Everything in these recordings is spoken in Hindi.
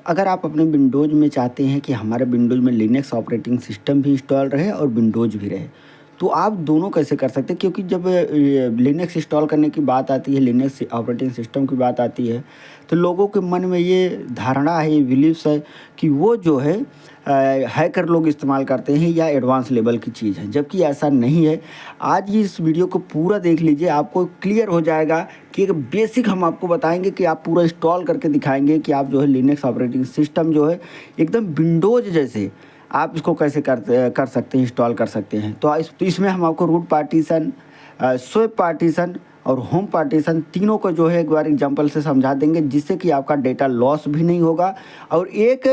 अगर आप अपने विंडोज़ में चाहते हैं कि हमारे विंडोज़ में लिनक्स ऑपरेटिंग सिस्टम भी इंस्टॉल रहे और विंडोज़ भी रहे, तो आप दोनों कैसे कर सकते हैं? क्योंकि जब लिनक्स इंस्टॉल करने की बात आती है, लिनक्स ऑपरेटिंग सिस्टम की बात आती है, तो लोगों के मन में ये धारणा है, ये बिलीव्स है कि वो जो है हैकर लोग इस्तेमाल करते हैं या एडवांस लेवल की चीज़ है, जबकि ऐसा नहीं है। आज ये इस वीडियो को पूरा देख लीजिए, आपको क्लियर हो जाएगा कि एक बेसिक हम आपको बताएँगे कि आप पूरा इंस्टॉल करके दिखाएँगे कि आप जो है लिनक्स ऑपरेटिंग सिस्टम जो है एकदम विंडोज़ जैसे आप इसको कैसे कर सकते हैं, इंस्टॉल कर सकते हैं। तो इसमें हम आपको रूट पार्टीशन, स्वेप पार्टीशन और होम पार्टीशन तीनों को जो है एक बार एग्जांपल से समझा देंगे, जिससे कि आपका डेटा लॉस भी नहीं होगा और एक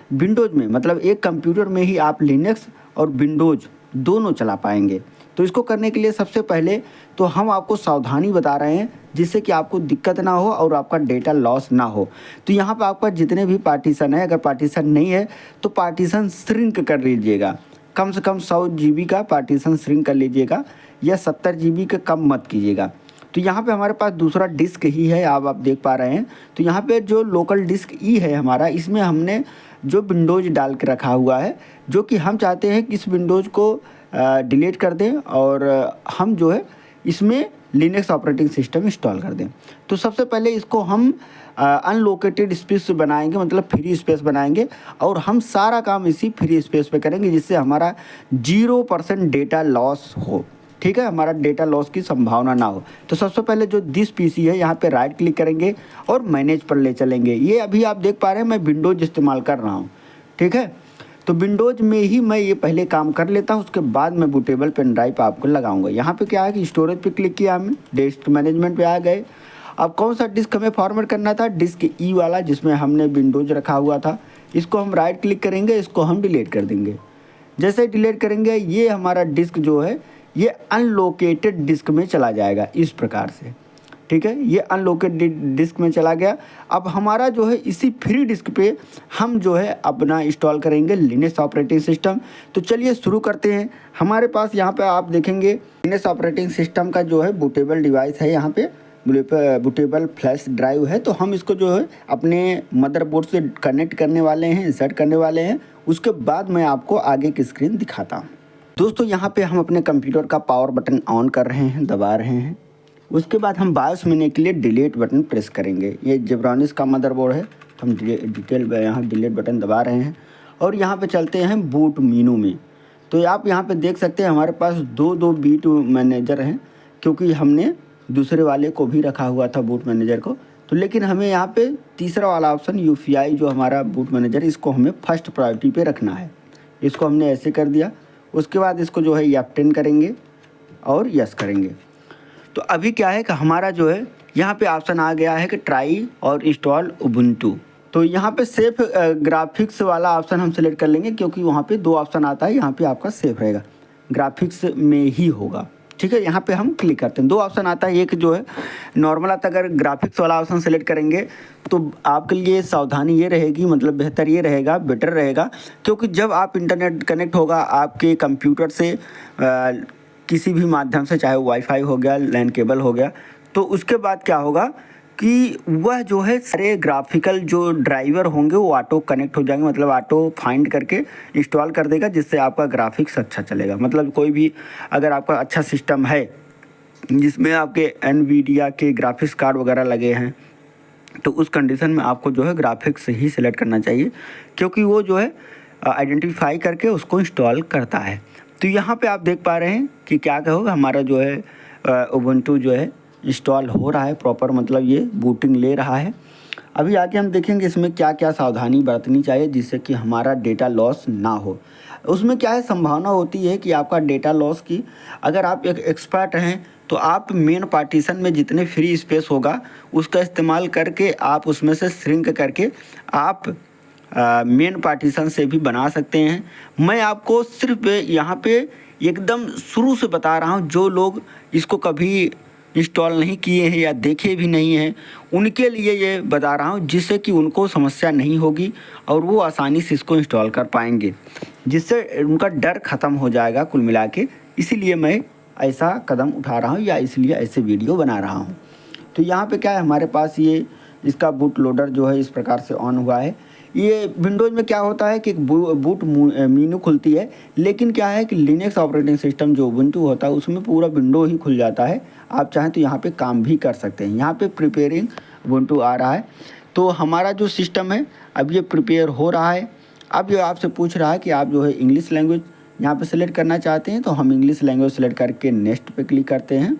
विंडोज़ में मतलब एक कंप्यूटर में ही आप लिनक्स और विंडोज़ दोनों चला पाएंगे। तो इसको करने के लिए सबसे पहले तो हम आपको सावधानी बता रहे हैं, जिससे कि आपको दिक्कत ना हो और आपका डेटा लॉस ना हो। तो यहाँ पर आपका जितने भी पार्टीशन है, अगर पार्टीशन नहीं है तो पार्टीशन श्रिंक कर लीजिएगा। कम से कम 100 GB का पार्टीशन श्रिंक कर लीजिएगा या 70 GB का कम मत कीजिएगा। तो यहाँ पे हमारे पास दूसरा डिस्क ही है, आप देख पा रहे हैं। तो यहाँ पे जो लोकल डिस्क ई है हमारा, इसमें हमने जो विंडोज़ डाल के रखा हुआ है, जो कि हम चाहते हैं कि इस विंडोज़ को डिलीट कर दें और हम जो है इसमें लिनक्स ऑपरेटिंग सिस्टम इंस्टॉल कर दें। तो सबसे पहले इसको हम अनलोकेटेड स्पेस बनाएंगे, मतलब फ्री स्पेस बनाएंगे और हम सारा काम इसी फ्री स्पेस पे करेंगे, जिससे हमारा 0% डेटा लॉस हो। ठीक है, हमारा डेटा लॉस की संभावना ना हो। तो सबसे पहले जो दिस पीसी है, यहाँ पे राइट क्लिक करेंगे और मैनेज पर ले चलेंगे। ये अभी आप देख पा रहे हैं मैं विंडोज़ इस्तेमाल कर रहा हूँ। ठीक है, तो विंडोज़ में ही मैं ये पहले काम कर लेता हूँ, उसके बाद मैं बूटेबल पेन ड्राइव आपको लगाऊंगा। यहाँ पे क्या है कि स्टोरेज पे क्लिक किया, हमने डिस्क मैनेजमेंट पे आ गए। अब कौन सा डिस्क हमें फॉर्मेट करना था? डिस्क ई वाला, जिसमें हमने विंडोज़ रखा हुआ था। इसको हम राइट क्लिक करेंगे, इसको हम डिलीट कर देंगे। जैसे ही डिलीट करेंगे, ये हमारा डिस्क जो है ये अनलोकेटेड डिस्क में चला जाएगा इस प्रकार से। ठीक है, ये अनलोकेटेड डिस्क में चला गया। अब हमारा जो है इसी फ्री डिस्क पे हम जो है अपना इंस्टॉल करेंगे लिनक्स ऑपरेटिंग सिस्टम। तो चलिए शुरू करते हैं। हमारे पास यहाँ पे आप देखेंगे लिनक्स ऑपरेटिंग सिस्टम का जो है बूटेबल डिवाइस है, यहाँ पे बूटेबल फ्लैश ड्राइव है। तो हम इसको जो है अपने मदरबोर्ड से कनेक्ट करने वाले हैं, इंसर्ट करने वाले हैं। उसके बाद मैं आपको आगे की स्क्रीन दिखाता हूँ। दोस्तों, यहाँ पे हम अपने कंप्यूटर का पावर बटन ऑन कर रहे हैं, दबा रहे हैं। उसके बाद हम बायोस मेन्यू के लिए डिलीट बटन प्रेस करेंगे। ये जेब्रॉनिक्स का मदरबोर्ड है, तो हम डिटेल यहाँ डिलीट बटन दबा रहे हैं और यहाँ पे चलते हैं बूट मेनू में। तो आप यहाँ पे देख सकते हैं हमारे पास दो बूट मैनेजर हैं, क्योंकि हमने दूसरे वाले को भी रखा हुआ था बूट मैनेजर को। तो लेकिन हमें यहाँ पे तीसरा वाला ऑप्शन UFI जो हमारा बूट मैनेजर, इसको हमें फर्स्ट प्रायोरिटी पे रखना है। इसको हमने ऐसे कर दिया। उसके बाद इसको जो है F10 करेंगे और यस करेंगे। तो अभी क्या है कि हमारा जो है यहाँ पे ऑप्शन आ गया है कि ट्राई और इंस्टॉल उबुंटू। तो यहाँ पे सेफ ग्राफिक्स वाला ऑप्शन हम सेलेक्ट कर लेंगे, क्योंकि वहाँ पे 2 ऑप्शन आता है। यहाँ पे आपका सेफ रहेगा, ग्राफिक्स में ही होगा। ठीक है, यहाँ पे हम क्लिक करते हैं। 2 ऑप्शन आता है, एक जो है नॉर्मल आता है। अगर ग्राफिक्स वाला ऑप्शन सेलेक्ट करेंगे तो आपके लिए सावधानी ये रहेगी, मतलब बेहतर ये रहेगा, बेटर रहेगा, क्योंकि जब आप इंटरनेट कनेक्ट होगा आपके कंप्यूटर से किसी भी माध्यम से, चाहे वाईफाई हो गया, लैन केबल हो गया, तो उसके बाद क्या होगा कि वह जो है सारे ग्राफिकल जो ड्राइवर होंगे वो ऑटो कनेक्ट हो जाएंगे, मतलब ऑटो फाइंड करके इंस्टॉल कर देगा, जिससे आपका ग्राफिक्स अच्छा चलेगा। मतलब कोई भी अगर आपका अच्छा सिस्टम है जिसमें आपके NVIDIA के ग्राफिक्स कार्ड वगैरह लगे हैं, तो उस कंडीशन में आपको जो है ग्राफिक्स ही सिलेक्ट करना चाहिए, क्योंकि वो जो है आइडेंटिफाई करके उसको इंस्टॉल करता है। तो यहाँ पे आप देख पा रहे हैं कि क्या होगा, हमारा जो है उबुंटू जो है इंस्टॉल हो रहा है प्रॉपर, मतलब ये बूटिंग ले रहा है। अभी आगे हम देखेंगे इसमें क्या क्या सावधानी बरतनी चाहिए, जिससे कि हमारा डेटा लॉस ना हो। उसमें क्या है, संभावना होती है कि आपका डेटा लॉस की, अगर आप एक एक्सपर्ट हैं तो आप मेन पार्टीशन में जितने फ्री स्पेस होगा उसका इस्तेमाल करके आप उसमें से श्रिंक करके आप मेन पार्टीशन से भी बना सकते हैं। मैं आपको सिर्फ यहाँ पे एकदम शुरू से बता रहा हूँ, जो लोग इसको कभी इंस्टॉल नहीं किए हैं या देखे भी नहीं हैं उनके लिए ये बता रहा हूँ, जिससे कि उनको समस्या नहीं होगी और वो आसानी से इसको इंस्टॉल कर पाएंगे, जिससे उनका डर ख़त्म हो जाएगा कुल मिला के। इसीलिए मैं ऐसा कदम उठा रहा हूँ या इसलिए ऐसे वीडियो बना रहा हूँ। तो यहाँ पे क्या है, हमारे पास ये इसका बूट लोडर जो है इस प्रकार से ऑन हुआ है। ये विंडोज़ में क्या होता है कि एक बूट मेनू खुलती है, लेकिन क्या है कि लिनक्स ऑपरेटिंग सिस्टम जो उबुंटू होता है उसमें पूरा विंडो ही खुल जाता है। आप चाहें तो यहाँ पे काम भी कर सकते हैं। यहाँ पे प्रिपेयरिंग उबुंटू आ रहा है, तो हमारा जो सिस्टम है अब ये प्रिपेयर हो रहा है। अब ये आपसे पूछ रहा है कि आप जो है इंग्लिश लैंग्वेज यहाँ पे सेलेक्ट करना चाहते हैं, तो हम इंग्लिश लैंग्वेज सेलेक्ट करके नेक्स्ट पे क्लिक करते हैं।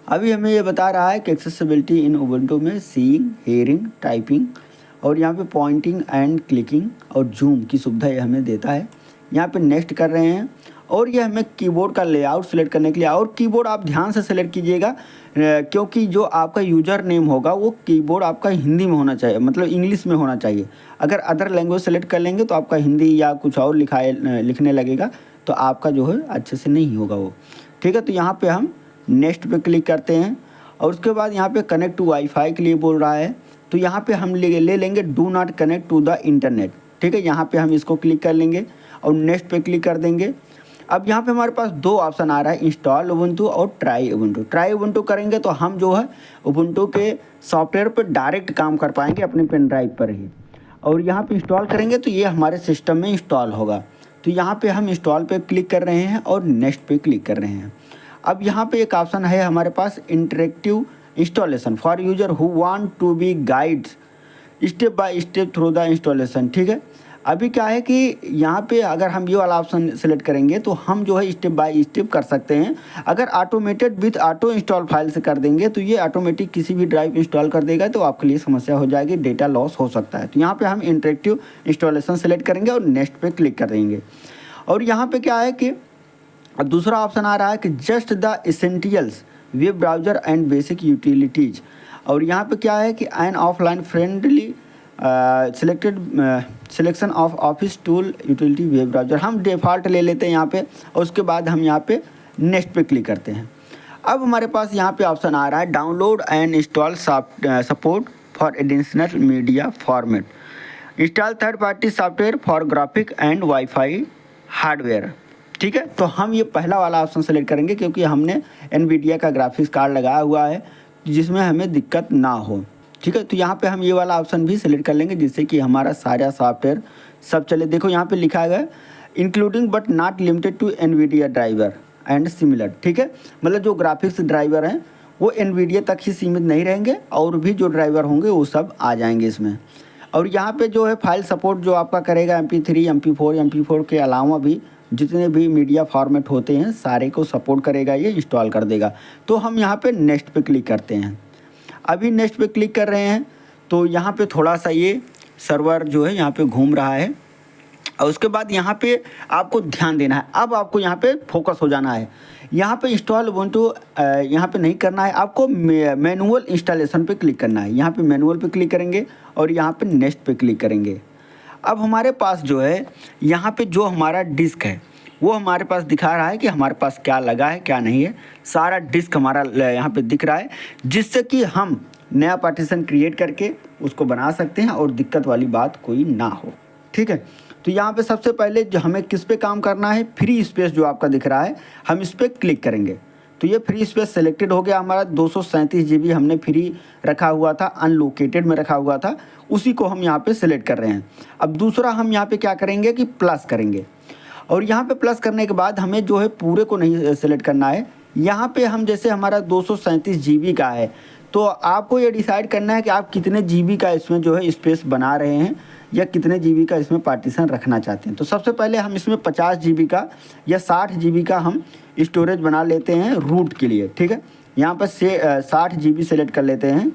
अभी हमें ये बता रहा है कि एक्सेसिबिलिटी इन उबुंटू में सीइंग, हेयरिंग, टाइपिंग और यहाँ पे पॉइंटिंग एंड क्लिकिंग और जूम की सुविधा ये हमें देता है। यहाँ पे नेक्स्ट कर रहे हैं और ये हमें कीबोर्ड का लेआउट सेलेक्ट करने के लिए, और कीबोर्ड आप ध्यान से सेलेक्ट कीजिएगा क्योंकि जो आपका यूज़र नेम होगा वो कीबोर्ड आपका हिंदी में होना चाहिए, मतलब इंग्लिश में होना चाहिए। अगर अदर लैंग्वेज सेलेक्ट कर लेंगे तो आपका हिंदी या कुछ और लिखने लगेगा, तो आपका जो है अच्छे से नहीं होगा वो। ठीक है, तो यहाँ पे हम नेक्स्ट पे क्लिक करते हैं और उसके बाद यहाँ पे कनेक्ट टू वाईफाई के लिए बोल रहा है, तो यहाँ पे हम ले लेंगे do not connect to the internet. ठीक है, यहाँ पे हम इसको क्लिक कर लेंगे और नेक्स्ट पे क्लिक कर देंगे। अब यहाँ पे हमारे पास दो ऑप्शन आ रहा है, इंस्टॉल उबुंटू और ट्राई उबुंटू। ट्राई उबुंटू करेंगे तो हम जो है उबुंटू के सॉफ्टवेयर पर डायरेक्ट काम कर पाएंगे अपने पेन ड्राइव पर ही, और यहाँ पे इंस्टॉल करेंगे तो ये हमारे सिस्टम में इंस्टॉल होगा। तो यहाँ पे हम इंस्टॉल पे क्लिक कर रहे हैं और नेक्स्ट पे क्लिक कर रहे हैं। अब यहाँ पे एक ऑप्शन है हमारे पास interactive installation for user who want to be guides step by step through the installation. ठीक है, अभी क्या है कि यहाँ पे अगर हम ये वाला ऑप्शन सेलेक्ट करेंगे तो हम जो है स्टेप बाय स्टेप कर सकते हैं। अगर automated with auto install file से कर देंगे तो ये ऑटोमेटिक किसी भी ड्राइव इंस्टॉल कर देगा, तो आपके लिए समस्या हो जाएगी, डेटा लॉस हो सकता है। तो यहाँ पे हम इंटरेक्टिव इंस्टॉलेशन सेलेक्ट करेंगे और नेक्स्ट पे क्लिक कर देंगे। और यहाँ पे क्या है कि दूसरा ऑप्शन आ रहा है कि just the essentials web browser and basic utilities, और यहाँ पे क्या है कि an offline friendly selection of office tool utility web browser हम डिफ़ॉल्ट ले लेते हैं यहाँ पे, और उसके बाद हम यहाँ पे नेक्स्ट पे क्लिक करते हैं। अब हमारे पास यहाँ पे ऑप्शन आ रहा है download and install support for additional media format, install third party software for graphic and wifi hardware. ठीक है, तो हम ये पहला वाला ऑप्शन सेलेक्ट करेंगे क्योंकि हमने एनवीडिया का ग्राफिक्स कार्ड लगाया हुआ है जिसमें हमें दिक्कत ना हो। ठीक है, तो यहाँ पे हम ये वाला ऑप्शन भी सेलेक्ट कर लेंगे जिससे कि हमारा सारा सॉफ्टवेयर सब चले। देखो यहाँ पे लिखा है including but not limited to Nvidia driver and similar. ठीक है, मतलब जो ग्राफिक्स ड्राइवर हैं वो एनवीडिया तक ही सीमित नहीं रहेंगे, और भी जो ड्राइवर होंगे वो सब आ जाएंगे इसमें। और यहाँ पे जो है फाइल सपोर्ट जो आपका करेगा MP3, MP4 के अलावा भी जितने भी मीडिया फॉर्मेट होते हैं सारे को सपोर्ट करेगा, ये इंस्टॉल कर देगा। तो हम यहाँ पे नेक्स्ट पे क्लिक करते हैं। अभी नेक्स्ट पे क्लिक कर रहे हैं तो यहाँ पे थोड़ा सा ये सर्वर जो है यहाँ पे घूम रहा है, और उसके बाद यहाँ पे आपको ध्यान देना है। अब आपको यहाँ पे फोकस हो जाना है। यहाँ पे इंस्टॉल उबुंटू यहाँ पे नहीं करना है, आपको मैनुअल इंस्टॉलेशन पे क्लिक करना है। यहाँ पे मैनुअल पे क्लिक करेंगे और यहाँ पे नेक्स्ट पे क्लिक करेंगे। अब हमारे पास जो है यहाँ पे जो हमारा डिस्क है वो हमारे पास दिखा रहा है कि हमारे पास क्या लगा है क्या नहीं है। सारा डिस्क हमारा यहाँ पे दिख रहा है, जिससे कि हम नया पार्टीशन क्रिएट करके उसको बना सकते हैं और दिक्कत वाली बात कोई ना हो। ठीक है, तो यहाँ पे सबसे पहले जो हमें किस पे काम करना है, फ्री स्पेस जो आपका दिख रहा है हम इस पर क्लिक करेंगे। तो ये फ्री स्पेस सेलेक्टेड हो गया हमारा। 237 GB हमने फ्री रखा हुआ था, अनलोकेटेड में रखा हुआ था, उसी को हम यहाँ पे सेलेक्ट कर रहे हैं। अब दूसरा हम यहाँ पे क्या करेंगे कि प्लस करेंगे, और यहाँ पे प्लस करने के बाद हमें जो है पूरे को नहीं सेलेक्ट करना है। यहाँ पे हम जैसे हमारा 237 GB का है, तो आपको ये डिसाइड करना है कि आप कितने GB का इसमें जो है स्पेस बना रहे हैं या कितने GB का इसमें पार्टीशन रखना चाहते हैं। तो सबसे पहले हम इसमें 50 GB का या 60 GB का हम स्टोरेज बना लेते हैं रूट के लिए। ठीक है, यहाँ पर से 60 GB सेलेक्ट कर लेते हैं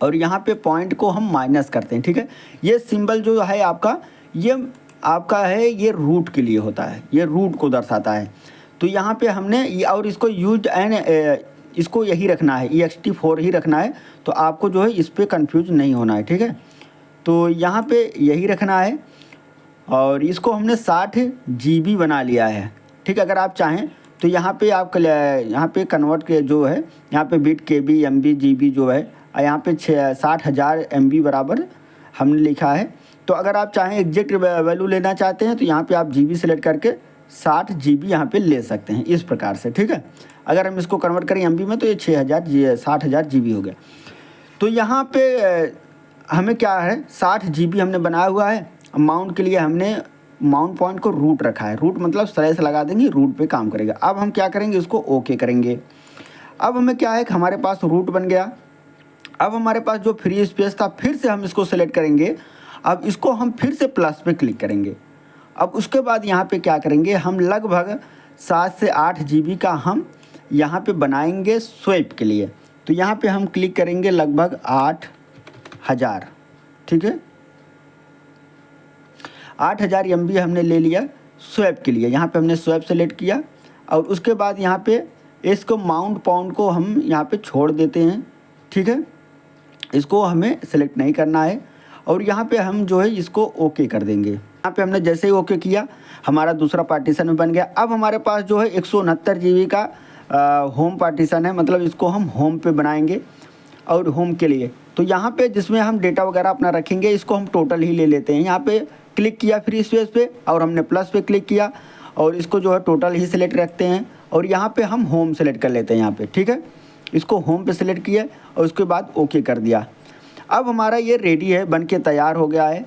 और यहाँ पे पॉइंट को हम माइनस करते हैं। ठीक है, ये सिंबल जो है आपका, ये आपका है, ये रूट के लिए होता है, ये रूट को दर्शाता है। तो यहाँ पे हमने ये और इसको यूज्ड एंड इसको यही रखना है, ext4 ही रखना है। तो आपको जो है इस पर कन्फ्यूज नहीं होना है। ठीक है, तो यहाँ पे यही रखना है और इसको हमने 60 GB बना लिया है। ठीक है, अगर आप चाहें तो यहाँ पे आप यहाँ पे कन्वर्ट के जो है यहाँ पे बिट KB MB GB जो है यहाँ पे 60,000 MB बराबर हमने लिखा है। तो अगर आप चाहें एग्जैक्ट वैल्यू लेना चाहते हैं तो यहाँ पे आप GB सेलेक्ट करके 60 GB यहाँ पे ले सकते हैं इस प्रकार से। ठीक है, अगर हम इसको कन्वर्ट करें MB में तो ये 60,000 GB हो गया। तो यहाँ पे हमें क्या है 60 GB हमने बनाया हुआ है। माउंट के लिए हमने माउंट पॉइंट को रूट रखा है, रूट मतलब स्लैश लगा देंगे, रूट पे काम करेगा। अब हम क्या करेंगे, इसको ओके करेंगे। अब हमें क्या है कि हमारे पास रूट बन गया। अब हमारे पास जो फ्री स्पेस था फिर से हम इसको सेलेक्ट करेंगे। अब इसको हम फिर से प्लस पे क्लिक करेंगे। अब उसके बाद यहाँ पे क्या करेंगे, हम लगभग 7 से 8 GB का हम यहाँ पे बनाएंगे स्वैप के लिए। तो यहाँ पे हम क्लिक करेंगे लगभग 8000, ठीक है, 8000 MB हमने ले लिया स्वैप के लिए। यहाँ पे हमने स्वैप सेलेक्ट किया और उसके बाद यहाँ पे इसको माउंट पॉइंट को हम यहाँ पे छोड़ देते हैं, ठीक है, इसको हमें सेलेक्ट नहीं करना है। और यहाँ पे हम जो है इसको ओके कर देंगे। यहाँ पे हमने जैसे ही ओके किया हमारा दूसरा पार्टीशन में बन गया। अब हमारे पास जो है 169 GB का होम पार्टीशन है, मतलब इसको हम होम पे बनाएंगे। और होम के लिए तो यहाँ पे जिसमें हम डेटा वगैरह अपना रखेंगे इसको हम टोटल ही ले लेते हैं। यहाँ पे क्लिक किया फ्री स्पेस पे और हमने प्लस पे क्लिक किया और इसको जो है टोटल ही सिलेक्ट रखते हैं। और यहाँ पे हम होम सेलेक्ट कर लेते हैं यहाँ पे, ठीक है, इसको होम पे सिलेक्ट किया और उसके बाद ओके कर दिया। अब हमारा ये रेडी है, बन के तैयार हो गया है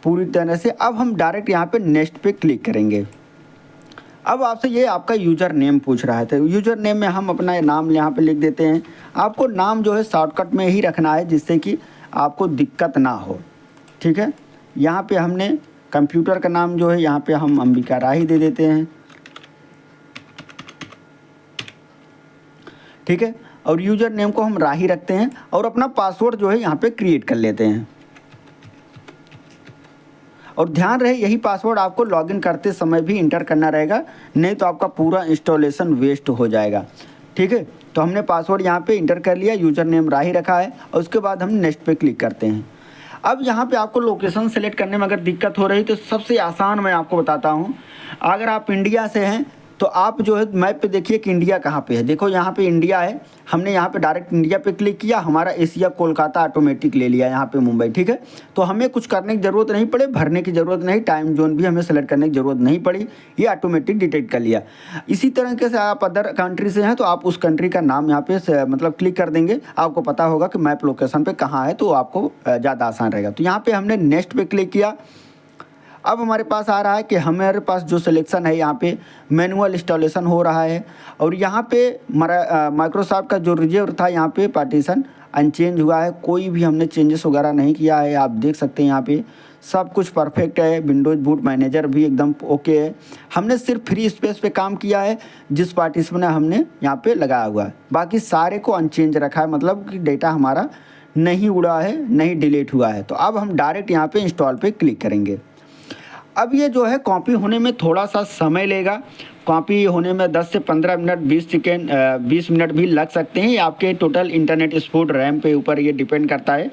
पूरी तरह से। अब हम डायरेक्ट यहाँ पे नेक्स्ट पे क्लिक करेंगे। अब आपसे ये आपका यूज़र नेम पूछ रहा है, तो यूज़र नेम में हम अपना नाम यहाँ पे लिख देते हैं। आपको नाम जो है शॉर्टकट में ही रखना है जिससे कि आपको दिक्कत ना हो, ठीक है। यहाँ पे हमने कंप्यूटर का नाम जो है यहाँ पे हम अंबिका राही दे देते हैं, ठीक है। और यूज़र नेम को हम राही रखते हैं और अपना पासवर्ड जो है यहाँ पे क्रिएट कर लेते हैं। और ध्यान रहे यही पासवर्ड आपको लॉगिन करते समय भी इंटर करना रहेगा, नहीं तो आपका पूरा इंस्टॉलेशन वेस्ट हो जाएगा, ठीक है। तो हमने पासवर्ड यहाँ पे इंटर कर लिया, यूज़र नेम राही रखा है और उसके बाद हम नेक्स्ट पे क्लिक करते हैं। अब यहाँ पे आपको लोकेशन सेलेक्ट करने में अगर दिक्कत हो रही तो सबसे आसान मैं आपको बताता हूँ। अगर आप इंडिया से हैं तो आप जो है मैप पे देखिए कि इंडिया कहाँ पे है। देखो यहाँ पे इंडिया है, हमने यहाँ पे डायरेक्ट इंडिया पे क्लिक किया, हमारा एशिया कोलकाता ऑटोमेटिक ले लिया यहाँ पे मुंबई, ठीक है। तो हमें कुछ करने की ज़रूरत नहीं पड़े, भरने की ज़रूरत नहीं, टाइम जोन भी हमें सेलेक्ट करने की ज़रूरत नहीं पड़ी, ये ऑटोमेटिक डिटेक्ट कर लिया। इसी तरीके से आप अदर कंट्री से हैं तो आप उस कंट्री का नाम यहाँ पे मतलब क्लिक कर देंगे, आपको पता होगा कि मैप लोकेशन पर कहाँ है, तो आपको ज़्यादा आसान रहेगा। तो यहाँ पर हमने नेक्स्ट पे क्लिक किया। अब हमारे पास आ रहा है कि हमारे पास जो सिलेक्शन है यहाँ पे मैनुअल इंस्टॉलेशन हो रहा है और यहाँ पे माइक्रोसॉफ्ट का जो रिजर्व था यहाँ पे पार्टीशन अनचेंज हुआ है, कोई भी हमने चेंजेस वगैरह नहीं किया है। आप देख सकते हैं यहाँ पे सब कुछ परफेक्ट है, विंडोज़ बूट मैनेजर भी एकदम ओके है। हमने सिर्फ फ्री स्पेस पे काम किया है जिस पार्टीशन में हमने यहाँ पे लगाया हुआ है, बाकी सारे को अनचेंज रखा है, मतलब कि डेटा हमारा नहीं उड़ा है, नहीं डिलीट हुआ है। तो अब हम डायरेक्ट यहाँ पे इंस्टॉल पे क्लिक करेंगे। अब ये जो है कॉपी होने में थोड़ा सा समय लेगा, कॉपी होने में 10 से 15 मिनट 20 मिनट भी लग सकते हैं। आपके टोटल इंटरनेट स्पीड रैम पे ऊपर ये डिपेंड करता है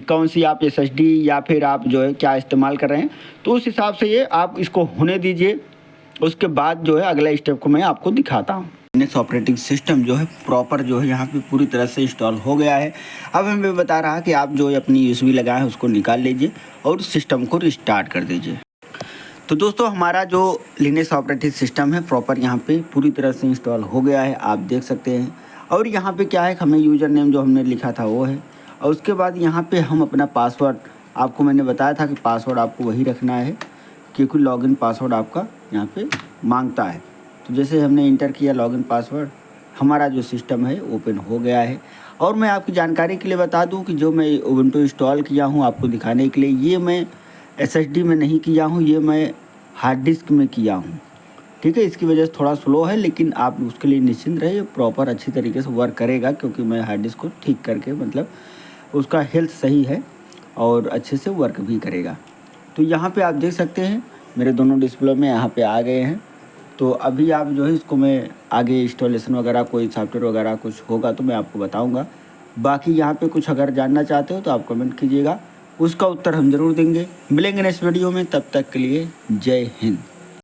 कौन सी आप SSD या फिर आप जो है क्या इस्तेमाल कर रहे हैं, तो उस हिसाब से ये आप इसको होने दीजिए। उसके बाद जो है अगला स्टेप को मैं आपको दिखाता हूँ। लिनक्स ऑपरेटिंग सिस्टम जो है प्रॉपर जो है यहाँ पे पूरी तरह से इंस्टॉल हो गया है। अब हमें बता रहा कि आप जो है अपनी USB लगाए हैं उसको निकाल लीजिए और सिस्टम को रिस्टार्ट कर दीजिए। तो दोस्तों हमारा जो लिनक्स ऑपरेटिंग सिस्टम है प्रॉपर यहाँ पे पूरी तरह से इंस्टॉल हो गया है, आप देख सकते हैं। और यहाँ पे क्या है हमें यूज़र नेम जो हमने लिखा था वो है और उसके बाद यहाँ पे हम अपना पासवर्ड, आपको मैंने बताया था कि पासवर्ड आपको वही रखना है क्योंकि लॉगिन पासवर्ड आपका यहाँ पे मांगता है। तो जैसे हमने इंटर किया लॉगिन पासवर्ड, हमारा जो सिस्टम है ओपन हो गया है। और मैं आपकी जानकारी के लिए बता दूँ कि जो मैं उबुंटू इंस्टॉल किया हूँ आपको दिखाने के लिए, ये मैं SSD में नहीं किया हूँ, ये मैं हार्ड डिस्क में किया हूँ, ठीक है। इसकी वजह से थोड़ा स्लो है लेकिन आप उसके लिए निश्चिंत रहिए, प्रॉपर अच्छी तरीके से वर्क करेगा क्योंकि मैं हार्ड डिस्क को ठीक करके मतलब उसका हेल्थ सही है और अच्छे से वर्क भी करेगा। तो यहाँ पे आप देख सकते हैं मेरे दोनों डिस्प्ले में यहाँ पे आ गए हैं। तो अभी आप जो है इसको मैं आगे इंस्टॉलेशन वगैरह कोई सॉफ्टवेयर वगैरह कुछ होगा तो मैं आपको बताऊँगा। बाकी यहाँ पे कुछ अगर जानना चाहते हो तो आप कमेंट कीजिएगा, उसका उत्तर हम ज़रूर देंगे। मिलेंगे नेक्स्ट वीडियो में, तब तक के लिए जय हिंद।